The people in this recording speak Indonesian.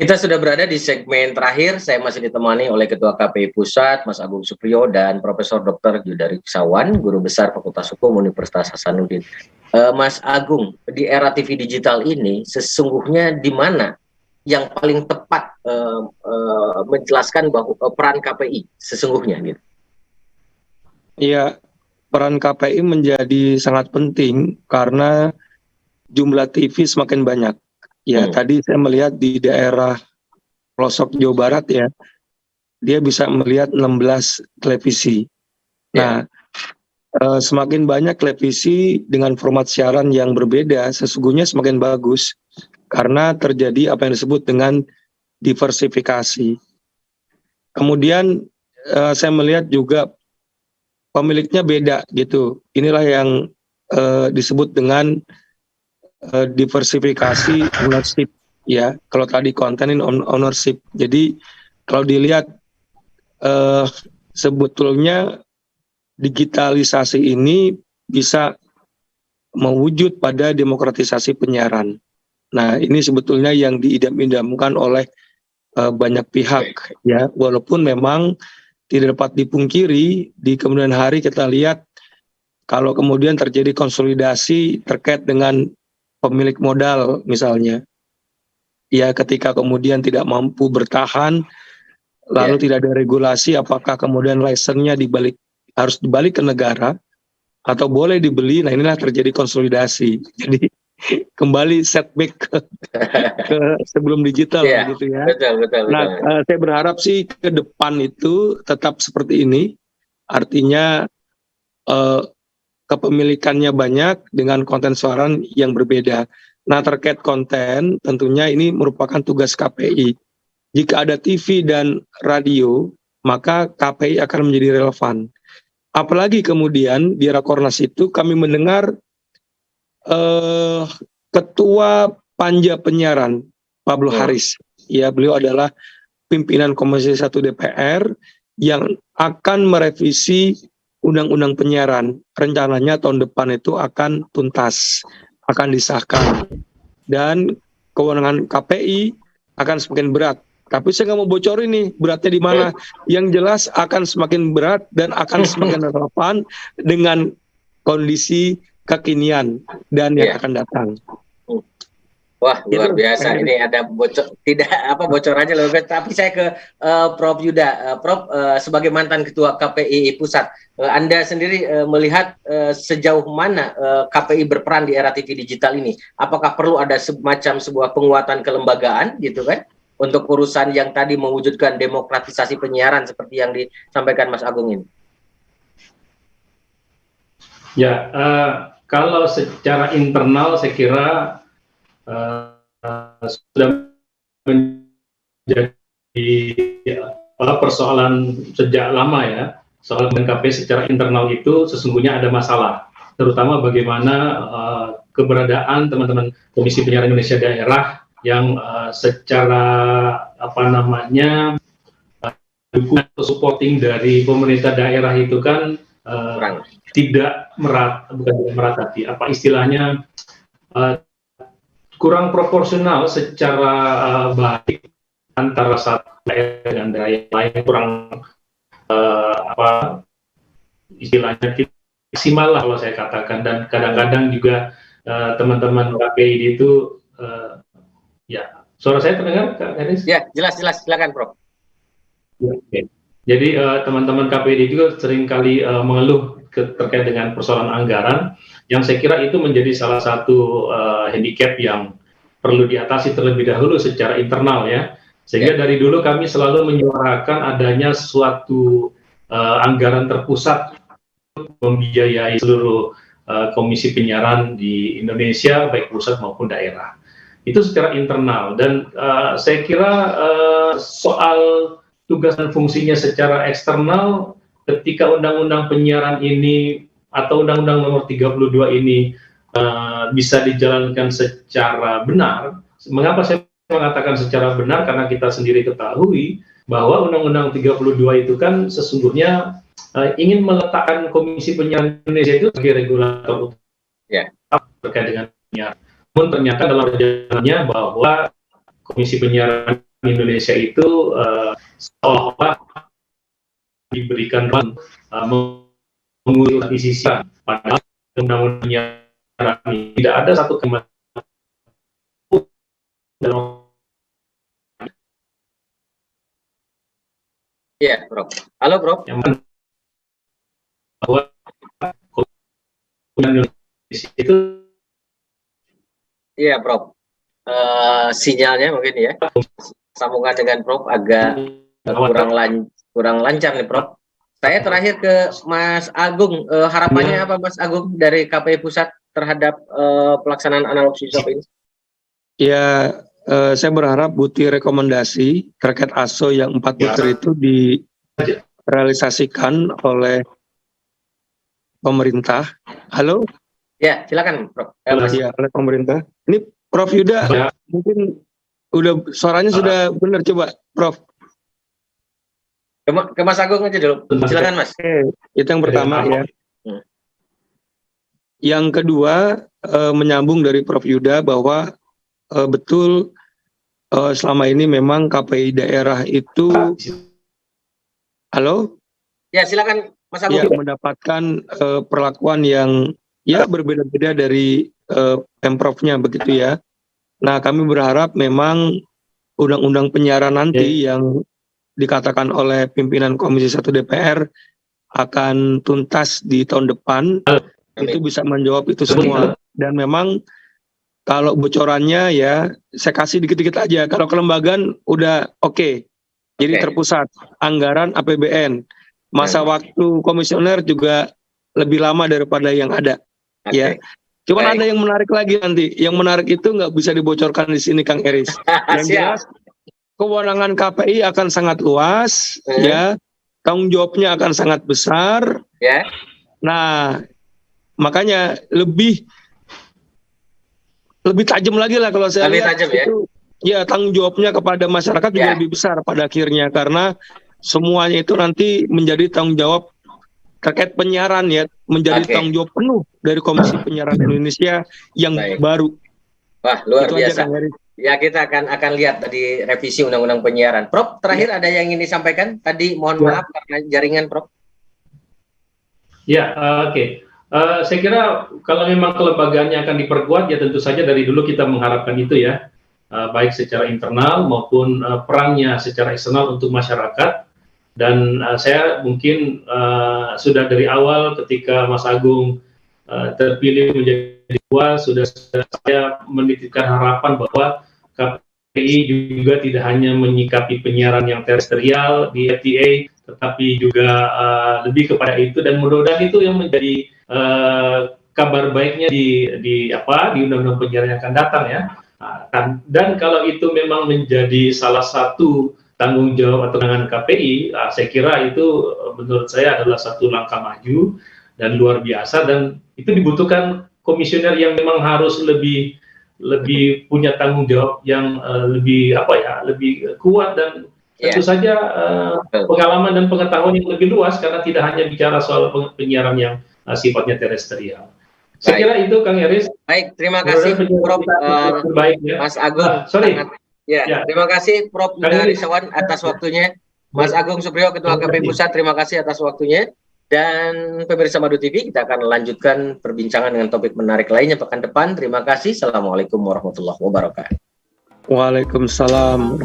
Kita sudah berada di segmen terakhir. Saya masih ditemani oleh Ketua KPI Pusat, Mas Agung Supriyo, dan Profesor Dr. Yudari Sawan, Guru Besar Fakultas Hukum Universitas Hasanuddin. Mas Agung, di era TV digital ini, sesungguhnya di mana yang paling tepat menjelaskan bahwa peran KPI sesungguhnya gitu? Iya, peran KPI menjadi sangat penting karena jumlah TV semakin banyak. Ya, tadi saya melihat di daerah pelosok Jawa Barat ya, dia bisa melihat 16 televisi. Nah, semakin banyak televisi dengan format siaran yang berbeda, sesungguhnya semakin bagus karena terjadi apa yang disebut dengan diversifikasi. Kemudian saya melihat juga pemiliknya beda gitu. Inilah yang disebut dengan diversifikasi ownership ya. Kalau tadi content ownership. Jadi kalau dilihat sebetulnya digitalisasi ini bisa mewujud pada demokratisasi penyiaran. Nah, ini sebetulnya yang diidam-idamkan oleh banyak pihak ya, walaupun memang tidak dapat dipungkiri di kemudian hari kita lihat kalau kemudian terjadi konsolidasi terkait dengan pemilik modal misalnya, ya ketika kemudian tidak mampu bertahan, lalu tidak ada regulasi, apakah kemudian lisensinya harus dibalik ke negara atau boleh dibeli. Nah, inilah terjadi konsolidasi. Jadi kembali setback ke sebelum digital gitu ya. Betul. Nah, saya berharap sih ke depan itu tetap seperti ini. Artinya kepemilikannya banyak dengan konten siaran yang berbeda. Nah, terkait konten tentunya ini merupakan tugas KPI. Jika ada TV dan radio, maka KPI akan menjadi relevan. Apalagi kemudian di Rakornas itu kami mendengar Ketua Panja Penyiaran Pablo Haris, ya beliau adalah pimpinan Komisi 1 DPR yang akan merevisi Undang-Undang Penyiaran. Rencananya tahun depan itu akan tuntas, akan disahkan, dan kewenangan KPI akan semakin berat. Tapi saya nggak mau bocorin nih beratnya di mana. Yang jelas akan semakin berat dan akan semakin relevan dengan kondisi kekinian dan yang akan datang. Wah, luar biasa. Ini ada bocor aja loh. Tapi saya ke Prof. Yuda. Prof, sebagai mantan Ketua KPI Pusat, Anda sendiri melihat sejauh mana KPI berperan di era TV digital ini? Apakah perlu ada semacam sebuah penguatan kelembagaan gitu kan? Untuk urusan yang tadi mewujudkan demokratisasi penyiaran seperti yang disampaikan Mas Agung ini. Ya, kalau secara internal saya kira sudah menjadi persoalan sejak lama ya. Soal KPI secara internal itu sesungguhnya ada masalah, terutama bagaimana keberadaan teman-teman Komisi Penyiaran Indonesia Daerah yang secara dukungan atau supporting dari pemerintah daerah itu kan tidak merata, apa istilahnya, kurang proporsional secara baik antara satu daerah dengan daerah lain, kurang istilahnya maksimal lah kalau saya katakan. Dan kadang-kadang juga teman-teman KPI itu ya, suara saya terdengar Kak Haris? Ya, jelas, silakan Prof. Okay. Jadi teman-teman KPI juga seringkali mengeluh terkait dengan persoalan anggaran, yang saya kira itu menjadi salah satu handicap yang perlu diatasi terlebih dahulu secara internal ya. Sehingga dari dulu kami selalu menyuarakan adanya suatu anggaran terpusat untuk membiayai seluruh komisi penyiaran di Indonesia, baik pusat maupun daerah. Itu secara internal. Dan saya kira soal tugas dan fungsinya secara eksternal, ketika Undang-Undang Penyiaran ini atau Undang-Undang Nomor 32 ini bisa dijalankan secara benar. Mengapa saya mengatakan secara benar? Karena kita sendiri ketahui bahwa Undang-Undang 32 itu kan sesungguhnya ingin meletakkan Komisi Penyiaran Indonesia itu sebagai regulator terkait dengan penyiaran. Namun ternyata dalam perjalanannya bahwa Komisi Penyiaran Indonesia itu seolah-olah diberikan ruang mengurus sisi, padahal undang-undang penyiaran ini tidak ada satu kementerian dalam. Iya, Prof. Halo, Prof. Yang mana bahwa Indonesia itu, Iya, Prof. Sinyalnya mungkin ya, sambungan dengan Prof agak kurang lancar nih, Prof. Saya terakhir ke Mas Agung, harapannya apa Mas Agung dari KPI Pusat terhadap pelaksanaan analog switch-off ini? Ya, saya berharap butir rekomendasi terkait ASO yang 4 butir itu direalisasikan oleh pemerintah. Halo? Ya, silakan, Prof. Ya, oleh pemerintah. Ini Prof Yuda, mungkin udah suaranya sudah benar, coba Prof. Ke Mas Agung aja dulu. Silakan, Mas. Itu yang pertama ya. Yang kedua, menyambung dari Prof Yuda bahwa betul selama ini memang KPI daerah itu, halo? Ya, silakan Mas Agung. Ya, mendapatkan perlakuan yang ya berbeda-beda dari Pemprov-nya begitu ya. Nah, kami berharap memang undang-undang penyiaran nanti yang dikatakan oleh pimpinan Komisi 1 DPR akan tuntas di tahun depan, itu bisa menjawab itu semua. Dan memang kalau bocorannya ya saya kasih dikit-dikit aja. Kalau kelembagaan udah oke. Jadi terpusat, anggaran APBN, masa waktu komisioner juga lebih lama daripada yang ada. Ya, cuman ada yang menarik lagi nanti. Yang menarik itu nggak bisa dibocorkan di sini, Kang Eris. Yang jelas kewenangan KPI akan sangat luas, ya, tanggung jawabnya akan sangat besar. Nah, makanya lebih tajam lagi lah kalau saya lihat itu. Ya, tanggung jawabnya kepada masyarakat juga lebih besar pada akhirnya, karena semuanya itu nanti menjadi tanggung jawab terkait penyiaran ya, menjadi tanggung jawab penuh dari Komisi Penyiaran Indonesia yang baru. Wah, luar biasa. Ya, kita akan lihat tadi revisi Undang-Undang Penyiaran. Prof, terakhir ada yang ingin disampaikan? Tadi mohon maaf karena jaringan, Prof. Ya, oke. Saya kira kalau memang kelembagaannya akan diperkuat, ya tentu saja dari dulu kita mengharapkan itu ya, baik secara internal maupun perannya secara eksternal untuk masyarakat. Dan saya mungkin sudah dari awal ketika Mas Agung terpilih menjadi ketua, sudah saya menitipkan harapan bahwa KPI juga tidak hanya menyikapi penyiaran yang terestrial di FTA, tetapi juga lebih kepada itu, dan mudah-mudahan itu yang menjadi kabar baiknya di Undang-Undang Penyiaran yang akan datang ya. Dan kalau itu memang menjadi salah satu tanggung jawab atau tangan KPI, saya kira itu menurut saya adalah satu langkah maju dan luar biasa, dan itu dibutuhkan komisioner yang memang harus lebih punya tanggung jawab yang lebih kuat, dan tentu saja pengalaman dan pengetahuan yang lebih luas, karena tidak hanya bicara soal penyiaran yang sifatnya terestrial. Saya kira itu, Kang Eris. Baik, terima kasih Prof. Mas Agung. Terima kasih Prof. Yuda Risawan atas waktunya. Mas Agung Supriyo, Ketua KPI Pusat, terima kasih atas waktunya. Dan pemirsa Madu TV, kita akan lanjutkan perbincangan dengan topik menarik lainnya pekan depan. Terima kasih. Assalamualaikum warahmatullahi wabarakatuh. Waalaikumsalam.